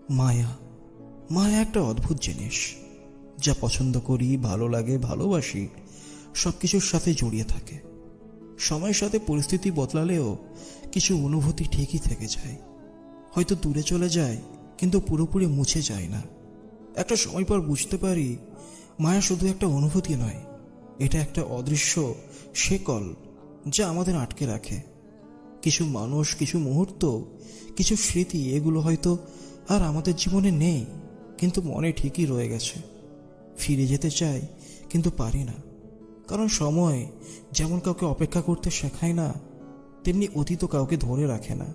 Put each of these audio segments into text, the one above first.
মায়া মায়া একটা অদ্ভুত জিনিস, যা পছন্দ করি, ভালো লাগে, ভালোবাসি, সবকিছুর সাথে জড়িয়ে থাকে। সময়ের সাথে পরিস্থিতি বদলালেও কিছু অনুভূতি ঠিকই থেকে যায়। হয়তো দূরে চলে যায়, কিন্তু পুরোপুরি মুছে যায় না। একটা সময় পর বুঝতে পারি, মায়া শুধু একটা অনুভূতি নয়, এটা একটা অদৃশ্য শেকল যা আমাদের আটকে রাখে। কিছু মানুষ, কিছু মুহূর্ত, কিছু স্মৃতি, এগুলো হয়তো আর আমাদের জীবনে নেই, কিন্তু মনে ঠিকই রয়ে গেছে। ফিরে যেতে চাই, কিন্তু পারি না, কারণ সময় যেমন কাউকে অপেক্ষা করতে শেখায় না, তেমনি অতীতও কাউকে ধরে রাখে না।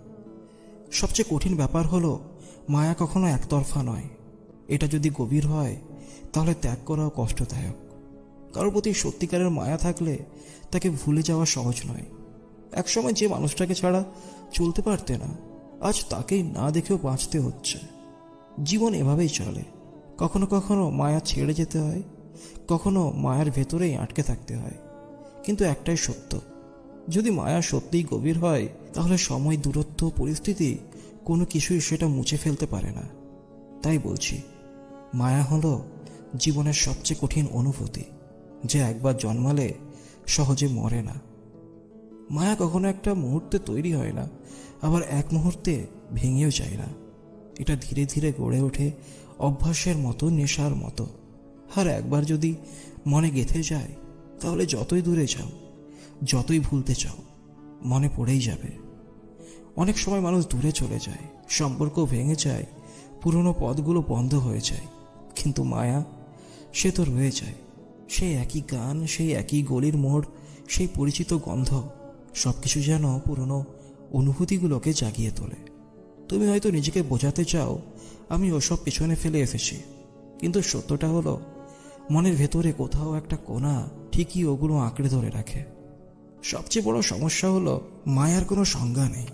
সবচেয়ে কঠিন ব্যাপার হলো, মায়া কখনো একতরফা নয়। এটা যদি গভীর হয়, তাহলে ত্যাগ করাও কষ্টদায়ক। কারোর প্রতি সত্যিকারের মায়া থাকলে তাকে ভুলে যাওয়া সহজ নয়। একসময় যে মানুষটাকে ছাড়া চলতে পারতে না, আজ তাকেই না দেখেও বাঁচতে হচ্ছে। জীবন এভাবেই চলে। কখনো কখনো মায়া ছেড়ে যেতে হয়, কখনো মায়ার ভেতরেই আটকে থাকতে হয়। কিন্তু একটাই সত্য, যদি মায়া সত্যিই গভীর হয়, তাহলে সময়, দূরত্ব, পরিস্থিতি, কোনো কিছুই সেটা মুছে ফেলতে পারে না। তাই বলছি, মায়া হলো জীবনের সবচেয়ে কঠিন অনুভূতি, যে একবার জন্মালে সহজে মরে না। মায়া কখনো একটা মুহূর্তে তৈরি হয় না, আবার এক মুহূর্তে ভেঙেও যায় না। এটা ধীরে ধীরে গড়ে ওঠে, অভ্যাসের মতো, নেশার মতো। আর একবার যদি মনে গেঁথে যায়, তাহলে যতই দূরে যাও, যতই ভুলতে চাও, মনে পড়েই যাবে। অনেক সময় মানুষ দূরে চলে যায়, সম্পর্ক ভেঙে যায়, পুরনো পথগুলো বন্ধ হয়ে যায়, কিন্তু মায়া, সে তো রয়ে যায়। সেই একই গান, সেই একই গলির মোড়, সেই পরিচিত গন্ধ, সবকিছু যেন পুরনো অনুভূতিগুলোকে জাগিয়ে তোলে। তুমি হয়তো নিজেকে বোঝাতে চাও, আমি ওসব পেছনে ফেলে এসেছি, কিন্তু সত্যটা হলো, মনের ভেতরে কোথাও একটা কোণা ঠিকই ওগুলো আঁকড়ে ধরে রাখে। সবচেয়ে বড় সমস্যা হলো, মায়ার কোনো সংজ্ঞা নেই।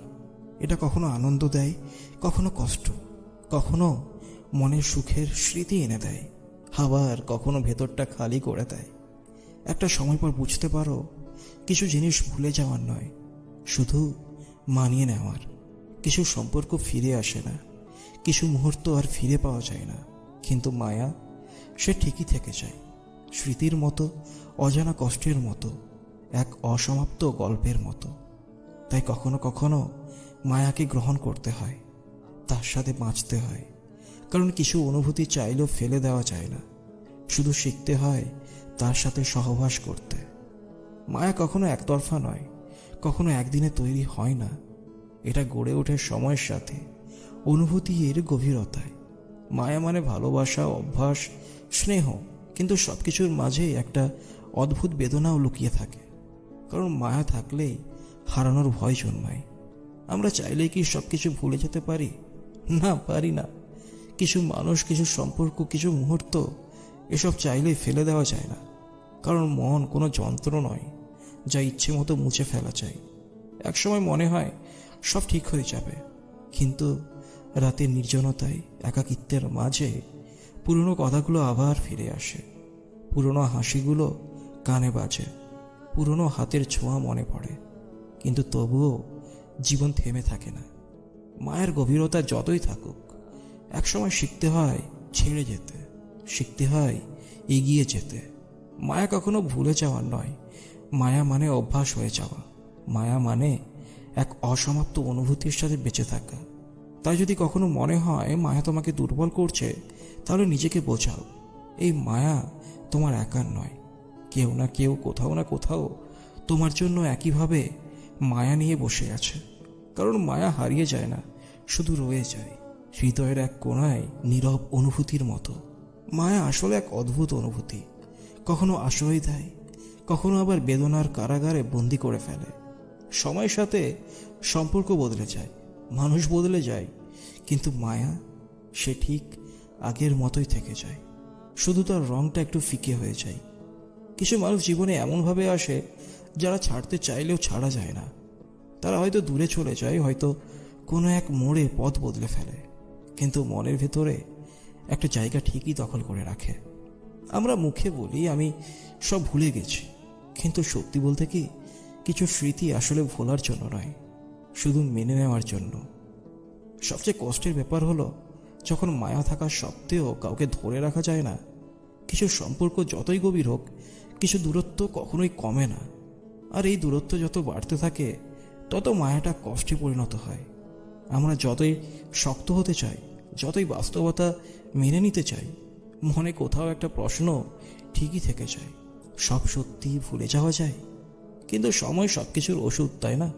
এটা কখনো আনন্দ দেয়, কখনো কষ্ট, কখনো মনের সুখের স্মৃতি এনে দেয়, আবার কখনো ভেতরটা খালি করে দেয়। একটা সময় পর বুঝতে পারো, কিছু জিনিস ভুলে যাওয়ার নয়, শুধু মানিয়ে নেওয়ার। কিছু সম্পর্ক ফিরে আসে না, কিছু মুহূর্ত আর ফিরে পাওয়া যায় না, কিন্তু মায়া, সে ঠিকই থেকে যায়। স্মৃতির মতো, অজানা কষ্টের মতো, এক অসমাপ্ত গল্পের মতো। তাই কখনো কখনো মায়াকে গ্রহণ করতে হয়, তার সাথে বাঁচতে হয়। কারণ কিছু অনুভূতি চাইলেও ফেলে দেওয়া যায় না, শুধু শিখতে হয় তার সাথে সহবাস করতে। মায়া কখনো একতরফা নয়, কখনো একদিনে তৈরি হয় না। এটা গড়ে ওঠে সময়ের সাথে, অনুভূতি এর গভীরতায়। মায়া মানে ভালোবাসা, অভ্যাস, স্নেহ, কিন্তু সবকিছুর মাঝেই একটা অদ্ভুত বেদনাও লুকিয়ে থাকে। কারণ মায়া থাকলেই হারানোর ভয় জন্মায়। আমরা চাইলেই কি সবকিছু ভুলে যেতে পারি? না, পারি না। কিছু মানুষ, কিছু সম্পর্ক, কিছু মুহূর্ত, এসব চাইলেই ফেলে দেওয়া যায় না। কারণ মন কোনো যন্ত্র নয় যা ইচ্ছে মতো মুছে ফেলা যায়। একসময় মনে হয় সব ঠিক হয়ে যাবে, কিন্তু রাতের নির্জনতায়, একাকিত্বের মাঝে পুরনো কথাগুলো আবার ফিরে আসে। পুরনো হাসিগুলো কানে বাজে, পুরনো হাতের ছোঁয়া মনে পড়ে, কিন্তু তবুও জীবন থেমে থাকে না। মায়ের গভীরতা যতই থাকুক, একসময় শিখতে হয় ছেড়ে যেতে, শিখতে হয় এগিয়ে যেতে। মায়া কখনো ভুলে যাওয়ার নয়, মায়া মানে অভ্যাস হয়ে যাওয়া। মায়া মানে এক অসমাপ্ত অনুভূতির সাথে বেঁচে থাকা। তাই যদি কখনো মনে হয় মায়া তোমাকে দুর্বল করছে, তাহলে নিজেকে বোঝাও, এই মায়া তোমার একার নয়। কেউ না কেউ, কোথাও না কোথাও তোমার জন্য একইভাবে মায়া নিয়ে বসে আছে। কারণ মায়া হারিয়ে যায় না, শুধু রয়ে যায় হৃদয়ের এক কোণায়, নীরব অনুভূতির মতো। মায়া আসলে এক অদ্ভুত অনুভূতি, কখনো আশ্রয় দেয়, কখনো আবার বেদনার কারাগারে বন্দি করে ফেলে। সময়ের সাথে সম্পর্ক বদলে যায়, মানুষ বদলে যায়, কিন্তু মায়া, সে ঠিক আগের মতোই থেকে যায়, শুধু তার রংটা একটু ফিকে হয়ে যায়। কিছু মানুষ জীবনে এমনভাবে আসে যারা ছাড়তে চাইলেও ছাড়া যায় না। তারা হয়তো দূরে চলে যায়, হয়তো কোনো এক মোড়ে পথ বদলে ফেলে, কিন্তু মনের ভেতরে একটা জায়গা ঠিকই দখল করে রাখে। আমরা মুখে বলি আমি সব ভুলে গেছি, কিন্তু সত্যি বলতে কি, কিছু স্মৃতি আসলে ভোলার জন্য নয়, শুধু মেনে নেওয়ার জন্য। সবচেয়ে কষ্টের ব্যাপার হলো, যখন মায়া থাকা সত্ত্বেও কাউকে ধরে রাখা যায় না, কিছু সম্পর্ক যতই গভীর হোক, কিছু দূরত্ব কখনোই কমে না। আর এই দূরত্ব যত বাড়তে থাকে, তত মায়াটা কষ্টে পরিণত হয়। আমরা যতই শক্ত হতে চাই, যতই বাস্তবতা মেনে নিতে চাই, মনে কোথাও একটা প্রশ্ন ঠিকই থেকে যায়। সব সত্যি ভুলে যাওয়া যায়, কিন্তু সময় সব কিছুর ওষুধ, তাই না?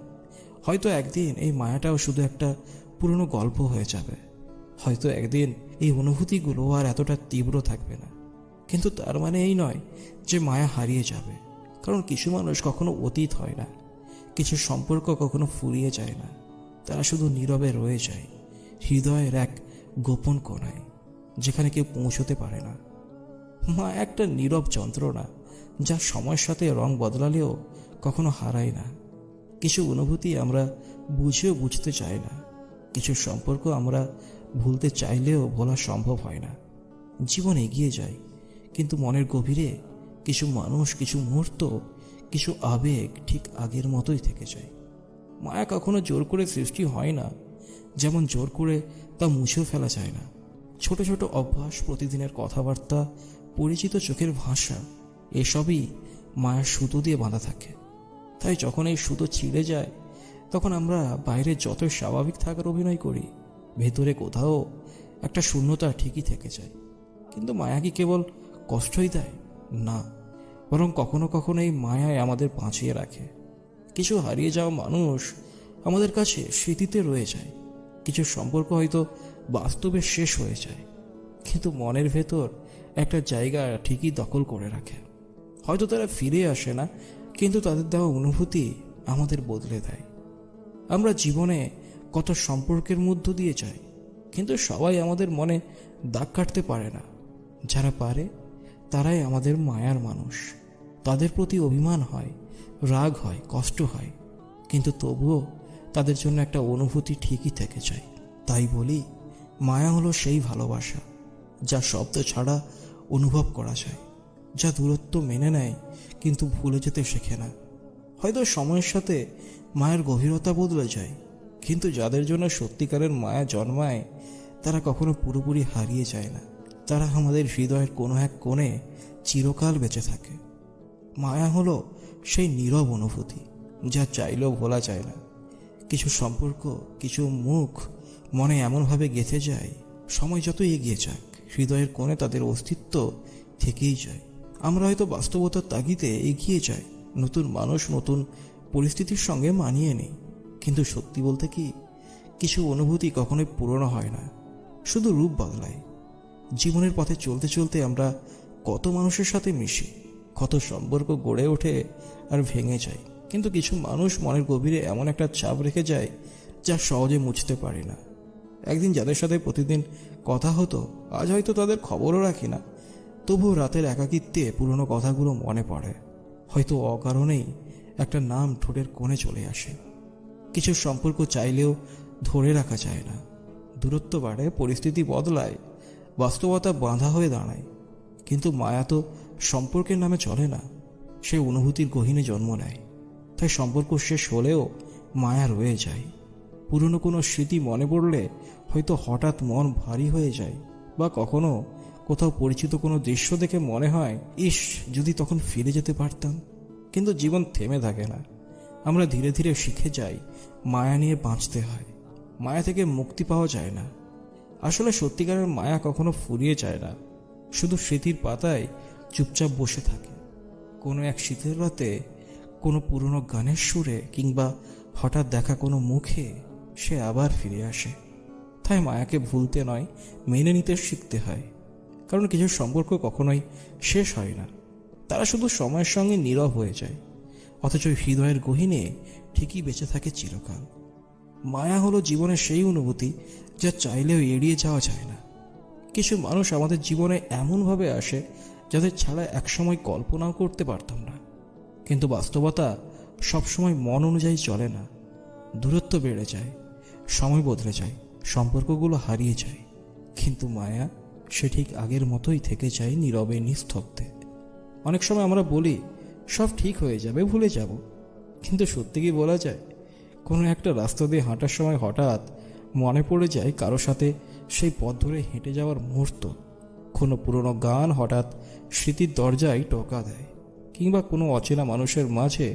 হয়তো একদিন এই মায়াটাও শুধু একটা পুরনো গল্প হয়ে যাবে, হয়তো একদিন এই অনুভূতিগুলো আর এতটা তীব্র থাকবে না। কিন্তু তার মানে এই নয় যে মায়া হারিয়ে যাবে, কারণ কিছু মানুষ কখনো অতীত হয় না, কিছু সম্পর্ক কখনো ফুরিয়ে যায় না, তারা শুধু নীরবে রয়ে যায় হৃদয়ের এক গোপন কোণায়, যেখানে কেউ পৌঁছতে পারে না। মায়া একটা নীরব যন্ত্রণা, যা সময়ের সাথে রং বদলালেও কখনো হারায় না। কিছু অনুভূতি আমরা বুঝেও বুঝতে চাই না, কিছু সম্পর্ক আমরা ভুলতে চাইলেও ভোলা সম্ভব হয় না। জীবন এগিয়ে যায়, কিন্তু মনের গভীরে কিছু মানুষ, কিছু মুহূর্ত, কিছু আবেগ ঠিক আগের মতোই থেকে যায়। মায়া কখনো জোর করে সৃষ্টি হয় না, যেমন জোর করে তা মুছেও ফেলা যায় না। ছোট ছোট অভ্যাস, প্রতিদিনের কথাবার্তা, পরিচিত চোখের ভাষা, এসবই মায়ার সুতো দিয়ে বাঁধা থাকে। তাই যখন এই সুতো ছিঁড়ে যায়, তখন আমরা বাইরে যতই স্বাভাবিক থাকার অভিনয় করি, ভেতরে কোথাও একটা শূন্যতা ঠিকই থেকে যায়। কিন্তু মায়া কি কেবল কষ্টই দেয়? না, বরং কখনো কখনো এই মায়ায় আমাদের বাঁচিয়ে রাখে। কিছু হারিয়ে যাওয়া মানুষ আমাদের কাছে স্মৃতিতে রয়ে যায়, কিছু সম্পর্ক হয়তো বাস্তবে শেষ হয়ে যায়, কিন্তু মনের ভেতর একটা জায়গা ঠিকই দখল করে রাখে। হয়তো তারা ফিরে আসে না, কিন্তু তাদের দেওয়া অনুভূতি আমাদের বদলে দেয়। আমরা জীবনে কত সম্পর্কের মধ্য দিয়ে যাই, কিন্তু সবাই আমাদের মনে দাগ কাটতে পারে না। যারা পারে তারাই আমাদের মায়ার মানুষ। তাদের প্রতি অভিমান হয়, রাগ হয়, কষ্ট হয়, কিন্তু তবুও তাদের জন্য একটা অনুভূতি ঠিকই থেকে যায়। তাই বলি, মায়া হলো সেই ভালোবাসা যা শব্দ ছাড়া অনুভব করা যায়, যা দূরত্ব মেনে নেয় কিন্তু ভুলে যেতে শেখে না। হয়তো সময়ের সাথে মায়ের গভীরতা বদলে যায়, কিন্তু যাদের জন্য সত্যিকারের মায়া জন্মায়, তারা কখনো পুরোপুরি হারিয়ে যায় না। তারা আমাদের হৃদয়ের কোনো এক কোণে চিরকাল বেঁচে থাকে। মায়া হলো সেই নীরব অনুভূতি যা চাইলেও ভোলা যায় না। কিছু সম্পর্ক, কিছু মুখ মনে এমনভাবে গেঁথে যায়, সময় যত এগিয়ে যাক, হৃদয়ের কোণে তাদের অস্তিত্ব থেকেই যায়। আমরা হয়তো বাস্তবতার তাগিদে এগিয়ে যাই, নতুন মানুষ, নতুন পরিস্থিতির সঙ্গে মানিয়ে নিই, কিন্তু সত্যি বলতে কি, কিছু অনুভূতি কখনোই পুরনো হয় না, শুধু রূপ বদলায়। জীবনের পথে চলতে চলতে আমরা কত মানুষের সাথে মিশি, কত সম্পর্ক গড়ে ওঠে আর ভেঙে যায়, কিন্তু কিছু মানুষ মনের গভীরে এমন একটা ছাপ রেখে যায় যা সহজে মুছতে পারি না। একদিন যাদের সাথে প্রতিদিন কথা হতো, আজ হয়তো তাদের খবরও রাখি না, তবুও রাতের একাকিত্বে পুরনো কথাগুলো মনে পড়ে। হয়তো অকারণেই একটা নাম ঠোঁটের কোণে চলে আসে। কিছু সম্পর্ক চাইলেও ধরে রাখা যায় না, দূরত্ব বাড়ে, পরিস্থিতি বদলায়, বাস্তবতা বাঁধা হয়ে দাঁড়ায়। কিন্তু মায়া তো সম্পর্কের নামে চলে না, সে অনুভূতির গহীনে জন্ম নেয়। তাই সম্পর্ক শেষ হলেও মায়া রয়ে যায়। পুরনো কোনো স্মৃতি মনে পড়লে হয়তো হঠাৎ মন ভারী হয়ে যায়, বা কখনো কোথাও পরিচিত কোনো দৃশ্য দেখে মনে হয়, ইস, যদি তখন ফিরে যেতে পারতাম। কিন্তু জীবন থেমে থাকে না, আমরা ধীরে ধীরে শিখে যাই মায়া নিয়ে বাঁচতে হয়। মায়া থেকে মুক্তি পাওয়া যায় না। আসলে সত্যিকারের মায়া কখনো ফুরিয়ে যায় না, শুধু স্মৃতির পাতায় চুপচাপ বসে থাকে। কোনো এক শীতের রাতে, কোনো পুরনো গানের সুরে, কিংবা হঠাৎ দেখা কোনো মুখে সে আবার ফিরে আসে। তাই মায়াকে ভুলতে নয়, মেনে নিতে শিখতে হয়। কারণ কিছু সম্পর্ক কখনোই শেষ হয় না, তারা শুধু সময়ের সঙ্গে নীরব হয়ে যায়, অথচ হৃদয়ের গহীনে ঠিকই বেঁচে থাকে চিরকাল। মায়া হলো জীবনের সেই অনুভূতি যা চাইলেও এড়িয়ে যাওয়া যায় না। কিছু মানুষ আমাদের জীবনে এমনভাবে আসে যাদের ছাড়া একসময় কল্পনাও করতে পারতাম না, কিন্তু বাস্তবতা সবসময় মন অনুযায়ী চলে না। দূরত্ব বেড়ে যায়, সময় বদলে যায়, সম্পর্কগুলো হারিয়ে যায়, কিন্তু মায়া সে ঠিক আগের মতোই থেকে যায়, নীরবে, নিস্তব্ধে। অনেক সময় আমরা বলি সব ঠিক হয়ে যাবে, ভুলে যাব, কিন্তু সত্যি কি বলা যায়? কোনো একটা রাস্তা দিয়ে হাঁটার সময় হঠাৎ মনে পড়ে যায় কারো সাথে সেই পথ ধরে হেঁটে যাওয়ার মুহূর্ত, কোনো পুরনো গান হঠাৎ স্মৃতির দরজায় টোকা দেয়, কিংবা কোনো অচেনা মানুষের মাঝে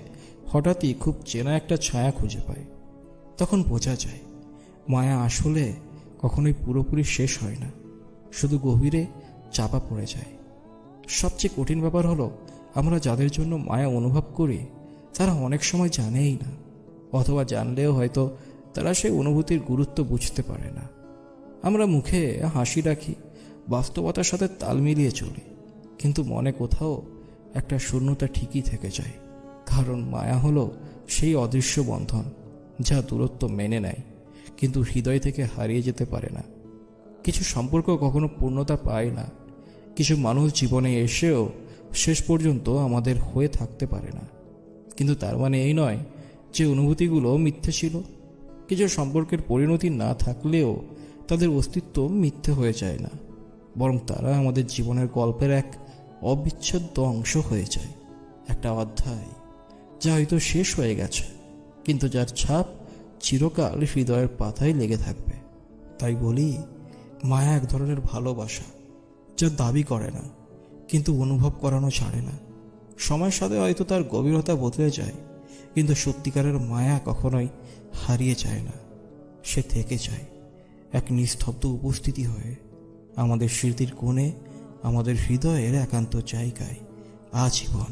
হঠাৎই খুব চেনা একটা ছায়া খুঁজে পায়। তখন বোঝা যায় মায়া আসলে কখনোই পুরোপুরি শেষ হয় না, শুধু গভীরে চাপা পড়ে যায়। সবচেয়ে কঠিন ব্যাপার হলো, আমরা যাদের জন্য মায়া অনুভব করি তারা অনেক সময় জানেই না, অথবা জানলেও হয়তো তারা সেই অনুভূতির গুরুত্ব বুঝতে পারে না। আমরা মুখে হাসি রাখি, বাস্তবতার সাথে তাল মিলিয়ে চলি, কিন্তু মনে কোথাও একটা শূন্যতা ঠিকই থেকে যায়। কারণ মায়া হলো সেই অদৃশ্য বন্ধন যা দূরত্ব মেনে নেয় কিন্তু হৃদয় থেকে হারিয়ে যেতে পারে না। কিছু সম্পর্ক কখনো পূর্ণতা পায় না, কিছু মানুষ জীবনে এসেও শেষ পর্যন্ত আমাদের হয়ে থাকতে পারে না। কিন্তু তার মানে এই নয় যে অনুভূতিগুলো মিথ্যে ছিল। কিছু সম্পর্কের পরিণতি না থাকলেও তাদের অস্তিত্ব মিথ্যে হয়ে যায় না, বরং তারা আমাদের জীবনের গল্পের এক অবিচ্ছেদ্য অংশ হয়ে যায়। একটা অধ্যায় যা হয়তো শেষ হয়ে গেছে, কিন্তু যার ছাপ চিরকাল হৃদয়ের পাতায় লেগে থাকবে। তাই বলি, মায়া এক ধরনের ভালোবাসা যা দাবি করে না, কিন্তু অনুভব করানো ছাড়ে না। সময়ের সাথে হয়তো তার গভীরতা বদলে যায়, কিন্তু সত্যিকারের মায়া কখনোই হারিয়ে যায় না। সে থেকে যায় এক নিস্তব্ধ উপস্থিতি হয়ে, আমাদের স্মৃতির কোণে, আমাদের হৃদয়ের একান্ত জায়গায় আজীবন।